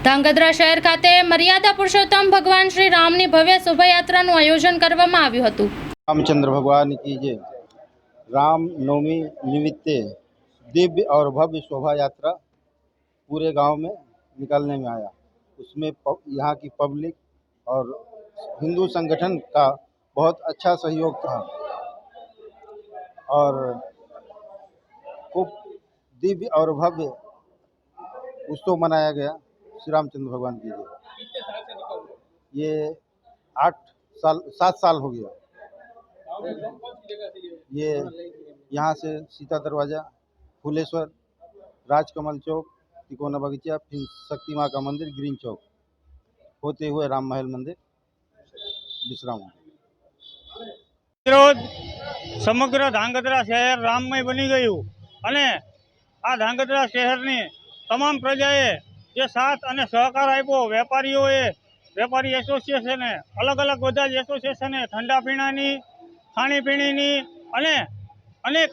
ધાંગધ્રા શહેર ખાતે મર્યાદા પુરુષોત્તમ ભગવાન શ્રી રામની ભવ્ય શોભાયાત્રાનું આયોજન કરવામાં આવ્યું હતું। रामचंद्र भगवान की जय। राम नवमी निमित्ते दिव्य और भव्य शोभा यात्रा पूरे गांव में निकलने में आया। उसमें यहाँ की पब्लिक और हिंदू संगठन का बहुत अच्छा सहयोग था और खूब दिव्य और भव्य उत्सव मनाया गया। श्री रामचंद्र भगवान की जय। ये 7 साल हो गया। ये यहाँ से सीता दरवाज़ा, फुलेश्वर, राजकमल चौक, तिकोना बगीचा, फिर शक्ति माँ का मंदिर, ग्रीन चौक होते हुए राम महल मंदिर विश्राम। रोज समग्र धांगध्रा शहर राममय बनी गयु अने आ धांगध्रा शहरनी तमाम प्रजाए जे साथ अने सहकार आप्यो। वेपारी एसोसिएशने अलग अलग बधा ज एसोसिएशने ठंडा पीणानी, खाणीपीणीनी अने अनेक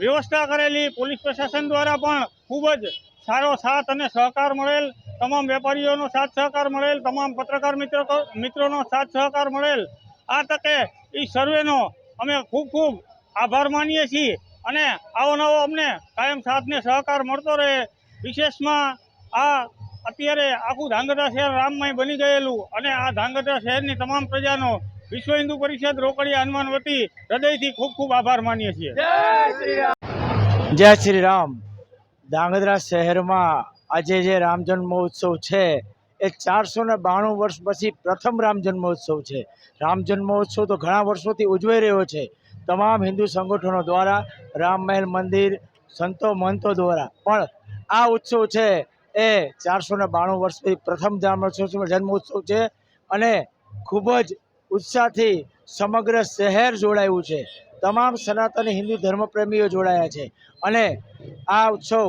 व्यवस्था करेली। पोलीस प्रशासन द्वारा पण खूब ज सारो साथ अने सहकार मळेल। तमाम वेपारीओनो साथ सहकार मळेल। तमाम पत्रकार मित्रोनो साथ सहकार मळेल। आ तके ई सर्वेनो अमे खूब खूब आभार मानीए छीए अने आवो नवो अमने कायम साथ ने सहकार मळतो रहे। विशेषमां आ अत्यारे आखुं धांगध्रा शहर राममय बनी गयेलुं अने आ धांगध्रा शहरनी तमाम प्रजानो विश्व हिंदू परिषद रोकड़िया हनुमान वती हृदयथी खूब खूब आभार मानीए छीए। जय श्री राम। धांगध्रा शहर में आज जे राम जन्मोत्सव है ए 492 वर्ष पछी प्रथम राम जन्मोत्सव है। राम जन्मोत्सव तो घणा वर्षों उजवाई रह्यो है। तमाम हिंदू संगठनों द्वारा, राम महल मंदिर, संतो महंतो द्वारा, पण आ उत्सव है ए 492 वर्ष पछी प्रथम जन्मोत्सव है अने खूबज उत्साह थी समग्र शहर जोड़ायु है। तमाम सनातन हिंदू धर्म प्रेमीओ जोड़ाया है अने आ उत्सव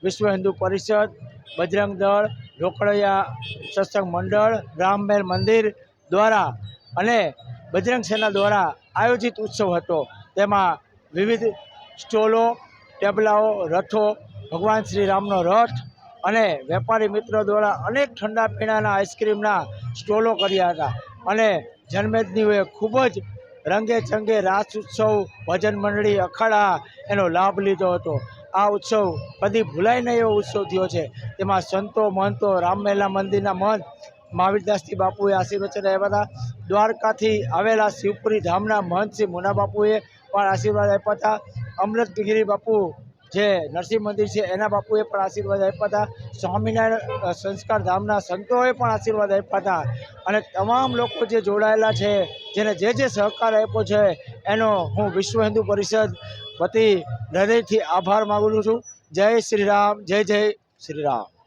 विश्व हिंदू परिषद, बजरंग दल, रोकड़िया सत्संग मंडल, राम महल मंदिर द्वारा अने बजरंग सेना द्वारा आयोजित उत्सव हतो। तेमां विविध स्टॉलों, टेबलाओ, रथों, भगवान श्री रामनो रथ अने वेपारी मित्रों द्वारा अनेक ठंडा पीणाना आइस्क्रीमना स्टॉलों कर्या हता अने जनमेदनीओए खूब ज रंगे चंगे रास उत्सव, भजन मंडली, अखाड़ा एनो लाभ लीधो हतो। आ उत्सव कदी भूलाय नहीं एवो उत्सव थयो छे। तेमां संतो महंतो, राममेला मंदिरना महंत महावीरदासजी बापुए आशीर्वचन आप्या हता। द्वारकाथी आवेला शिवपुरी धामना महंत श्री मुना बापुए पण आशीर्वाद आप्या हता। अमृतगिरी बापू जे नरसिंह मंदिर है एना बापुए पण आशीर्वाद आप्या हता। स्वामीनारायण संस्कार धामना संतोए पण आशीर्वाद आप्या हता अने तमाम लोको जे जोड़ायेला छे, जेने जे सहकार आप्यो छे एनो हूँ विश्व हिंदू परिषद वती हृदयथी आभार मांगु छूं। जय श्री राम, जय जय श्री राम।